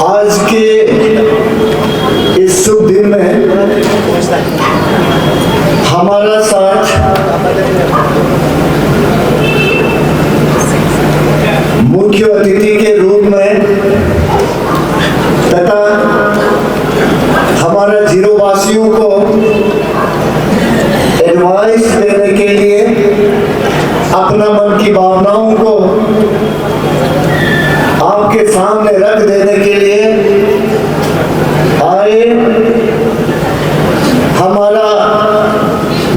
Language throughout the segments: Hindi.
आज के इस शुभ दिन में हमारा साथ मुख्य अतिथि के रूप में तथा हमारा जीरो वासियों को एडवाइस देने के लिए, अपना मन की भावनाओं को आपके सामने रख देने के लिए आए हमारा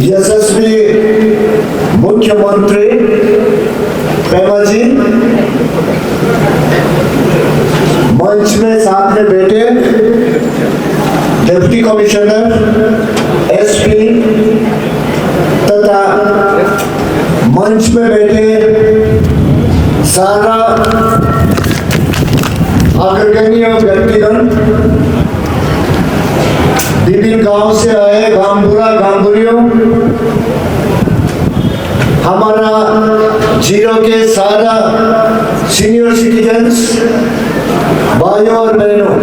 यशस्वी मुख्यमंत्री पेमा जी, मंच में साथ में बैठे डिप्टी कमिश्नर एसपी तथा मंच में बैठे सारा अग्रगण्य व्यक्तिगण, विभिन्न गांव से आए गांवबुरियों, हमारा जीरो के सारा सीनियर सिटीजन्स, भाइयों और बहनों,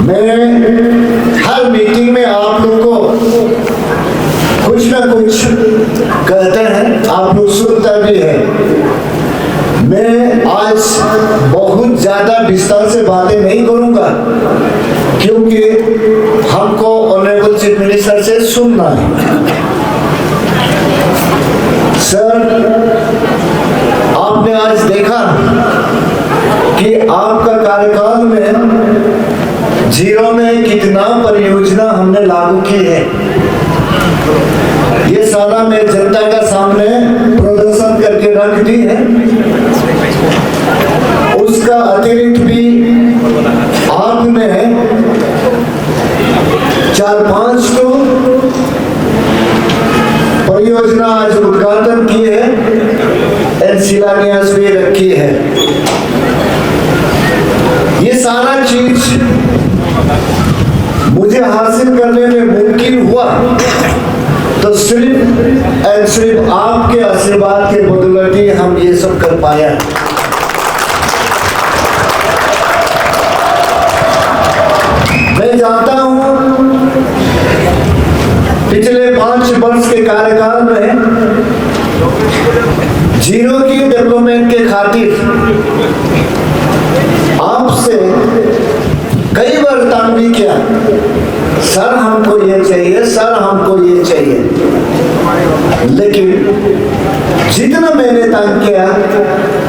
मैं हर मीटिंग में आप लोगों को कुछ ना कुछ कहते हैं, आप लोग सुनते भी हैं। मैं आज बहुत ज्यादा विस्तार से बातें नहीं करूंगा क्योंकि हमको ऑनरेबल चीफ मिनिस्टर से सुनना है। सर, आपने आज देखा कि आपका कार्यकाल में जीरो में कितना परियोजना हमने लागू की है। ये सारा मैं जनता का सामने प्रदर्शन करके रख दी है। उसका अतिरिक्त भी आपने 4-5 तो परियोजना आज उद्घाटन की है, शिलान्यास भी रखी है। ये सारा चीज मुझे हासिल करने में मुमकिन हुआ तो सिर्फ और सिर्फ आपके आशीर्वाद के बदौलत ही हम ये सब कर पाया। मैं जानता हूं पिछले 5 वर्ष के कार्यकाल में जीरो की डेवलपमेंट के खातिर आपसे कई बार तांगी किया, सर हमको ये चाहिए, सर हमको ये चाहिए, लेकिन जितना मैंने तंग किया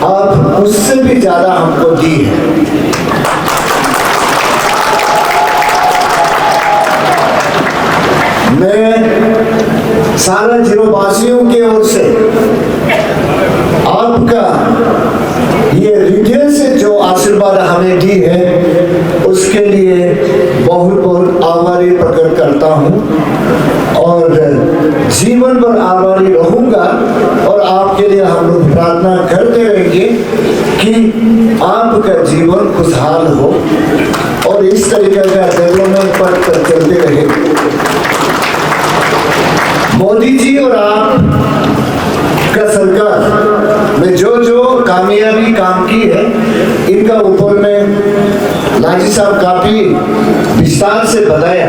आप उससे भी ज्यादा हमको दी है। मैं सारा जीरो वासियों की ओर से आपका ये हृदय से जो आशीर्वाद हमें दी है उसके लिए बहुत बहुत आभारी प्रकट करता हूँ और जीवन भर आभारी रहूंगा। और आपके लिए हम लोग प्रार्थना करते रहेंगे कि आपका जीवन खुशहाल हो और इस तरीके का डेवलपमेंट पर चलते रहे। मोदी जी और आप का सरकार में जो जो कामयाबी काम की है, इनका ऊपर में लाजी साहब काफी विस्तार से बताया।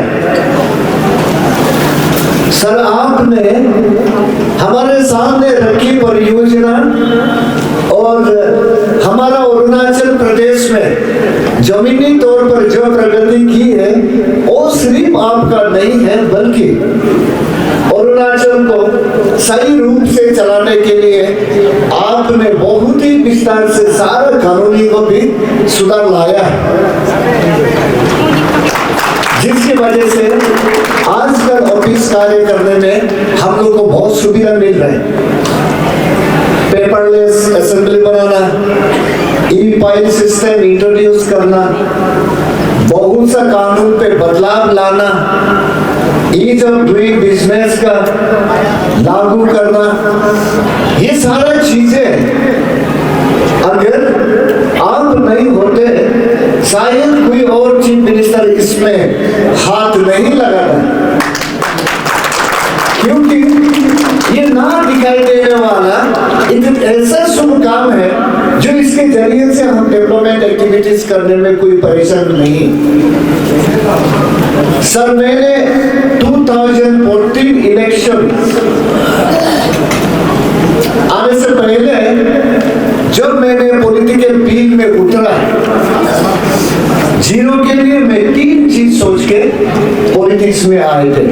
सर, आपने हमारे सामने रखी परियोजना और हमारा अरुणाचल प्रदेश में जमीनी तौर पर जो प्रगति की है वो सिर्फ आपका नहीं है, बल्कि अरुणाचल को सही रूप से चलाने के लिए आपने बहुत ही विस्तार से सारा कानूनी को भी सुधार लाया है, जिसकी वजह से आजकल ऑफिस कार्य करने में हम लोग को बहुत सुविधा मिल रहा है। पेपरलेस असेंबली बनाना, ई-फाइल सिस्टम इंट्रोड्यूस करना, बहुत सा कानून पे बदलाव लाना, ईज ऑफ डूइंग बिजनेस का लागू करना, ये सारा चीजें अगर आप नहीं होते शायद कोई और चीफ मिनिस्टर इसमें हाथ नहीं लगाता, क्योंकि ये ना दिखाई देने वाला एक ऐसा शुभ काम है जो इसके जरिए से हम डेवलपमेंट एक्टिविटीज करने में कोई परेशान नहीं। सर, मैंने 2014 इलेक्शन आने से पहले जब मैंने पॉलिटिकल फील्ड में उतरा, जीरो के लिए मैं 3 चीज सोच के पॉलिटिक्स में आए थे।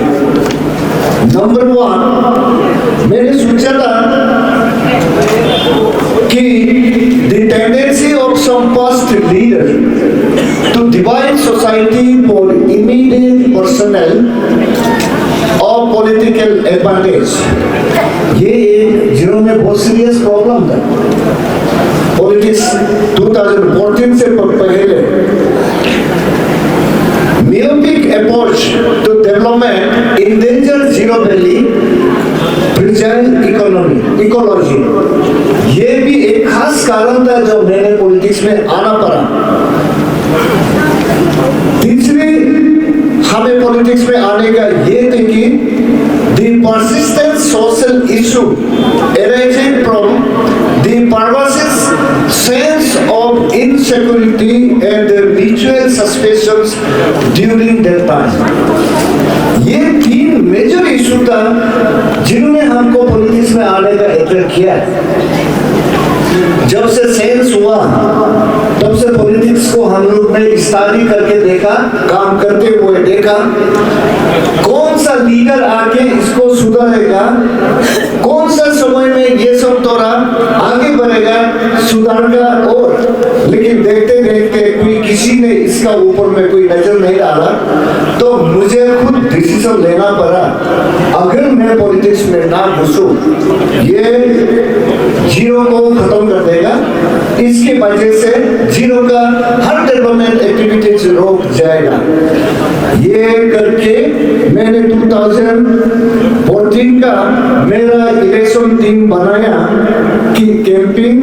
नंबर 1, मैंने सोचा था कि the tendency of some past leader to divide society for immediate personal or political advantage, ये एक जीरो में बहुत सीरियस प्रॉब्लम था। पॉलिटिक्स 2014 से पहले myopic approach to development endanger zero valley fragile ecology, ये भी एक खास कारण था जो मैंने पॉलिटिक्स में आना पड़ा। तीसरी हमें पॉलिटिक्स में आने का ये थे कि the persistent social issue arising from the pervasive sense of insecurity and the mutual suspicions during that time, ये 3 मेजर इशू था जिन्होंने हमको पॉलिटिक्स में आने का अट्रैक्ट किया। जब से सेंस हुआ तब से पॉलिटिक्स को हम लोग ने स्टडी करके देखा, काम करते हुए देखा, कौन सा लीडर आके इसको सुधारेगा, कौन सा समय में ये सब थोड़ा आगे बढ़ेगा, सुधारेगा। और लेकिन देखते देखते कोई किसी ने इसका ऊपर में कोई नजर नहीं डाला, तो मुझे खुद डिसीजन लेना पड़ा, अगर मैं पॉलिटिक्स में ना घुसूं ये जीरो को खत्म कर देगा। इसकी वजह से जीरो का हर डेवलपमेंट एक्टिविटीज रोक जाएगा। ये करके मैंने 2014 का मेरा इलेक्शन टीम बनाया कि कैंपिंग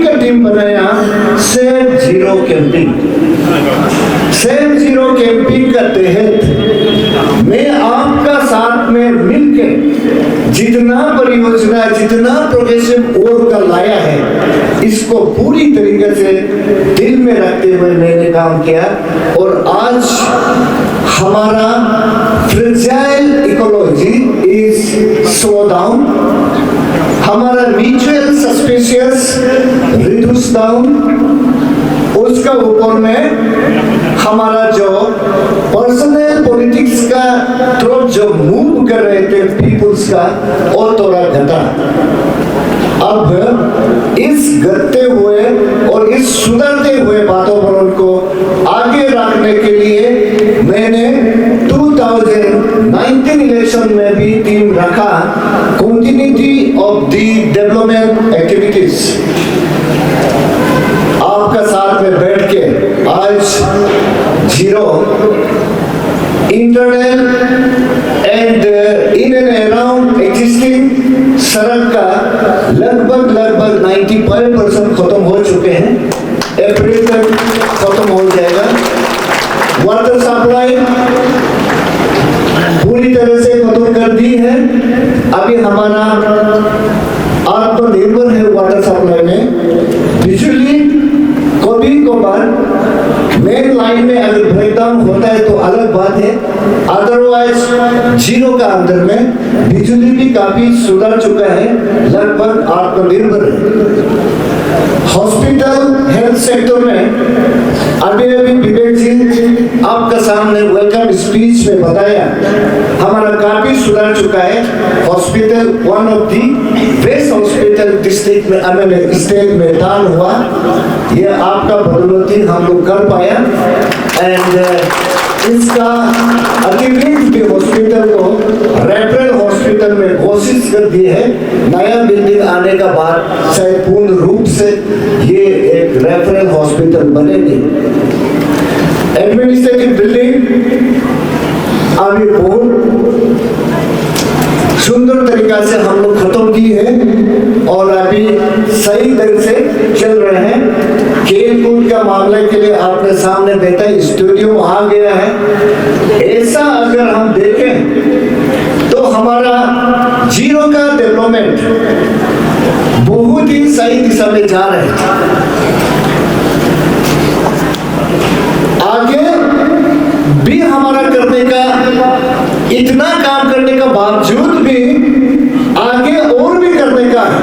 का टीम बनाया, सेव जीरो कैंपिंग का तहत मैं आपका साथ में मिलके जितना परियोजना, जितना प्रोग्रेसिव वर्क का लाया है, इसको पूरी तरीके से दिल में रखते हुए मैंने काम किया। और आज हमारा fragile ecology is slow down, हमारा म्यूचुअल सस्पिशियस रिड्यूस डाउन, उसका ऊपर में हमारा जो पर्सनल पॉलिटिक्स का थ्रोट जो मूव कर रहे थे पीपुल्स का, और थोड़ा घटा। अब इस घटते हुए और इस सुधरते हुए वातावरण को आगे रखने के लिए मैंने 2019 इलेक्शन में भी टीम रखा, continuity of the development activities. आपका साथ में बैठ के आज zero internal and in and around existing सड़क का लगभग 95% खत्म हो चुके हैं, अप्रैल तक खत्म हो जाएगा। वाटर सप्लाई पूरी तरह से खत्म कर दी है। अभी हमारा आत्मनिर्भर है वाटर सप्लाई में। बिजली कभी कभार मेन लाइन में अगर ब्रेकडाउन होता है तो अलग बात है, अदरवाइज जीरो का अंदर में बिजली भी काफी सुधर चुका है, लगभग आत्मनिर्भर है। हॉस्पिटल हेल्थ सेक्टर में अभी विवेक जी आपका सामने वेलकम स्पीच में बताया, हमारा काफी सुधर चुका है। Hospital one of the best hospital district में स्टेट में दान हुआ, ये आपका बदौलती हम लोग कर पाया। एंड इसका अतिरिक्त भी हॉस्पिटल को रेफरल हॉस्पिटल में कोशिश कर दी है। नया बिल्डिंग आने का बाद शायद पूर्ण रूप से ये एक रेफरल हॉस्पिटल बनेगी। एडमिनिस्ट्रेटिव बिल्डिंग अभी बहुत सुंदर तरीका से हम लोग खत्म की है और अभी सही ढंग से चल रहे हैं। खेल कूद का मामले के लिए आपने सामने देखा स्टूडियो आ गया है। ऐसा अगर हम देखें तो हमारा जीरो का डेवलपमेंट बहुत ही सही दिशा में जा रहे हैं। आगे भी हमारा करने का, इतना काम करने का बावजूद भी आगे और भी करने का है।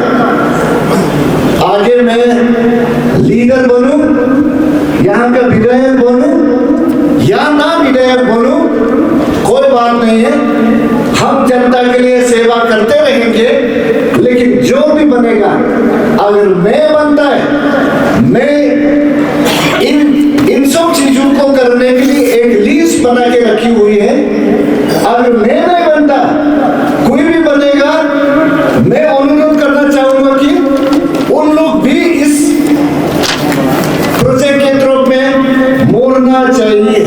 आगे मैं लीडर बनूं, यहाँ का विधायक बनूं या ना विधायक बनूं, कोई बात नहीं है। हम जनता के लिए सेवा करते रहेंगे, लेकिन जो भी बनेगा, अगर मैं बनता है, मैं इन सब चीजों को करने के लिए एक लिस्ट बना के रखी हुई है। अगर मैं नहीं बनता, कोई भी बनेगा, मैं अनुरोध करना चाहूंगा कि उन लोग भी इस प्रोजेक्ट के तरफ में मोड़ना चाहिए।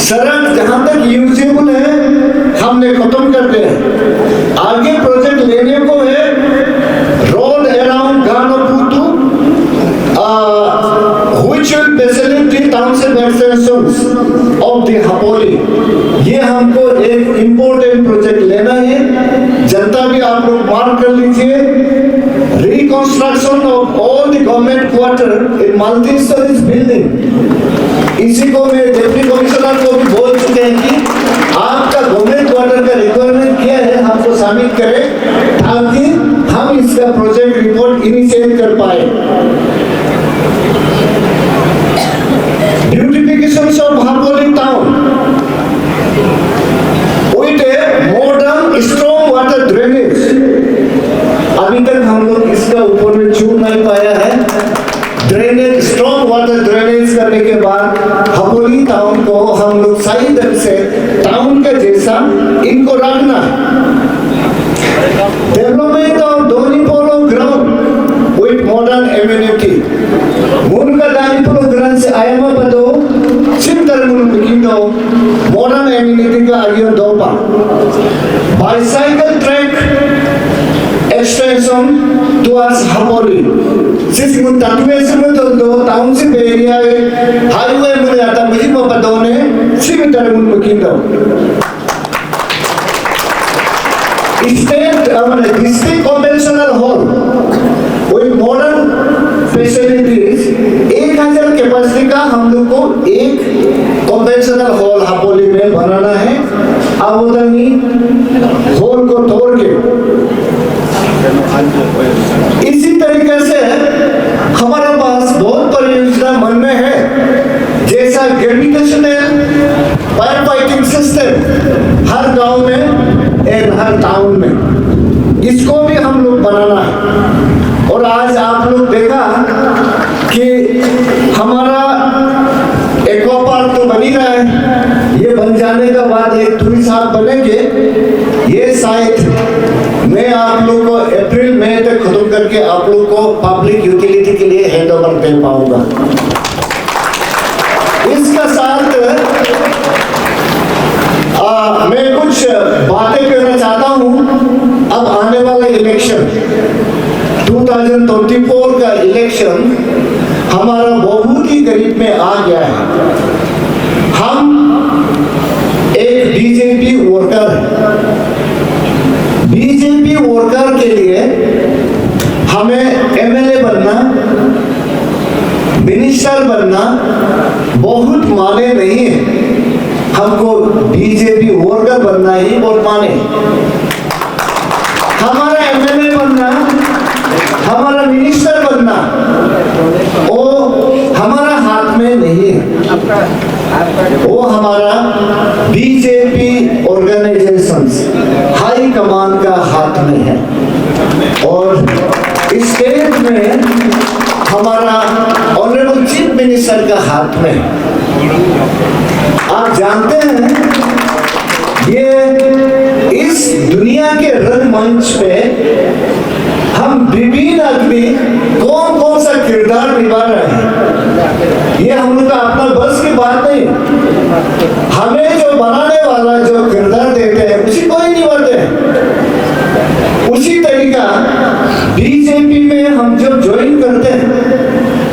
सड़क जहां तक यूजेबल है हमने खत्म कर दिया है। आगे प्रोजेक्ट लेने को है road around Ganoputu which will facilitate township extensions of the Hapoli। ये हमको एक इम्पोर्टेंट प्रोजेक्ट लेना है। जनता भी आप लोग मार्क कर लीजिए। Reconstruction of all the government quarter in multi storeys building. इसी को मैं डिप्टी कमिश्नर को भी बोल चुके हैं कि आपका गवर्नमेंट क्वार्टर का रिक्वायरमेंट क्या है, हमको शामिल करें ताकि हम इसका प्रोजेक्ट रिपोर्ट इनिशिएट कर पाए। Beautification of Hapoli town with a modern strong water drainage. अभी तक हम लोग इसका ऊपर में छू नहीं पाया है। ड्रेनेज, स्ट्रॉन्ग वाटर ड्रेनेज करने के बाद Hapoli टाउन को हम लोग सही ढंग से टाउन के जैसा इनको रखना। Development of Donyi Polo ground with modern amenity. मुनका दानीपोलो ग्राउंड से आयामा बदो सिंतर मुनकिंदो मॉडर्न एम्यूनिटी का आगे दोपा। Bicycle track extension towards Hapoli। जिस मुंतातुए से मुंतो टाउनशिप एरिया हाईवे मुझे आता मुझे मपदोने सिंतर मुनकिंदो। State district conventional hall with modern facilities 1000 capacity का हम लोग को एक कन्वेंशनल हॉल Hapoli में बनाना है। अवधानी हॉल को तोड़ के इसी तरीके से हमारे पास बहुत परियोजना मन में है, जैसा ग्रेविटेशनल फायर फाइटिंग सिस्टम हर गांव में और हर टाउन में, इसको भी हम लोग बनाना है। और आज आप लोग देखा कि हमारा एक्वा पार्क तो बन ही रहा है। ये बन जाने के बाद एक टूरी साहब बनेंगे। ये शायद मैं आप लोग को अप्रैल मई तक खत्म करके आप लोग को पब्लिक यूटिलिटी के लिए हैंड ओवर दे पाऊंगा। इसका साथ मैं कुछ बातें कहना चाहता हूं। अब आने वाला इलेक्शन 2024 का इलेक्शन हमारा बहुत ही करीब में आ गया है। हम एक बीजेपी वर्कर हैं। बीजेपी वर्कर के लिए हमें एमएलए बनना, मिनिस्टर बनना बहुत माने नहीं है। हमको बीजेपी वर्कर बनना ही बहुत माने। हमारा एमएलए बनना, हमारा मिनिस्टर बनना वो हमारा हाथ में नहीं है। वो हमारा बीजेपी ऑर्गेनाइजेशंस हाई कमान का हाथ में है। और स्टेट में हमारा ऑनरेबल चीफ मिनिस्टर का हाथ में है। आप जानते हैं ये इस दुनिया के रंगमंच पे हम विभिन्न आदमी कौन कौन सा किरदार निभा रहे हैं, ये हम लोग का अपना बस की बात नहीं। हमें जो बनाने वाला जो किरदार देते हैं उसी को ही निभाते हैं। उसी तरीका बीजेपी में हम जब ज्वाइन करते हैं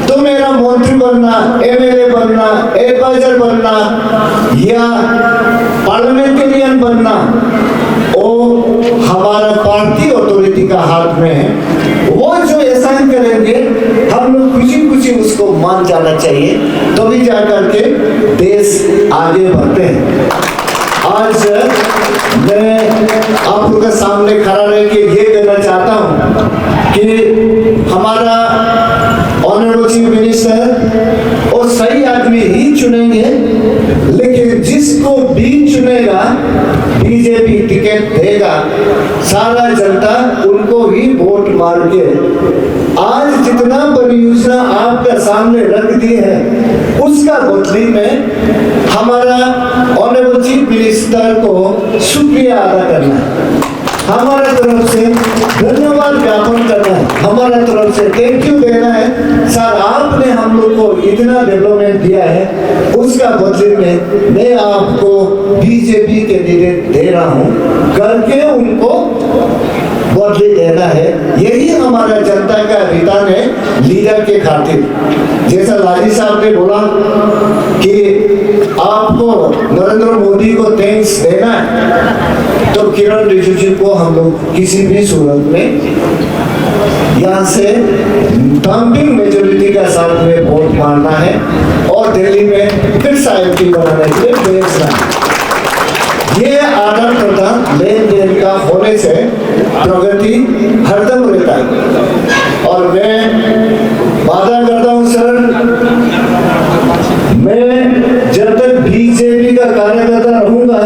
तो मेरा मंत्री बनना, एमएलए बनना, एडवाइजर बनना या पार्लियामेंटेरियन बनना, वो हमारा पार्टी अथॉरिटी का हाथ में है। वो जो ऐसा करेंगे हम लोग खुशी खुशी उसको मान जाना चाहिए, तभी जा करके देश आगे बढ़ते हैं। आज मैं आप लोगों के सामने खड़ा रह के ये कहना चाहता हूँ कि हमारा ऑनरेबल चीफ मिनिस्टर और सही आदमी ही चुनेंगे, लेकिन जिसको भी चुनेगा बीजेपी टिकट देगा, सारा जनता उनको ही वोट मार के आज जितना परियोजना आपके सामने रख दी है उसका बदली में हमारा ऑनरेबल चीफ मिनिस्टर को शुक्रिया अदा करना है, हमारा तरफ से धन्यवाद ज्ञापन करना है, हमारा तरफ से थैंक यू देना है। सर आपने हम लोग को इतना डेवलपमेंट दिया है, उसका बदले में मैं आपको बीजेपी कैंडिडेट दे रहा हूँ करके उनको बदले देना है। यही हमारा जनता का रिटर्न है लीडर के खातिर। जैसा लाली साहब ने बोला कि आपको नरेंद्र मोदी को थैंक्स देना है, तो किरण रिजिजू को हम लोग किसी भी सूरत में यहाँ से डंपिंग मेजोरिटी का साथ में वोट मारना है और दिल्ली में फिर से आईएमपी बनाने के लिए भेजना है। ये आदान प्रदान लेन देन का होने से प्रगति हरदम रहता है। और मैं वादा करता हूँ सर, मैं जब तक बीजेपी का कार्यकर्ता रहूंगा,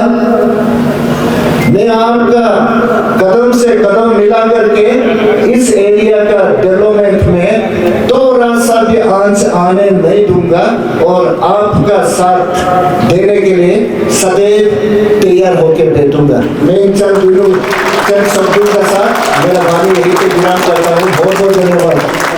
मैं आपका कदम से कदम मिला करके इस एरिया का डेवलपमेंट में तो रास्ता भी आने नहीं दूंगा और आपका साथ देने के लिए सदैव तैयार होकर बैठूंगा। मैं इन चंद शब्दों के साथ मेरा वाणी यही पे विराम करता हूँ। बहुत बहुत धन्यवाद।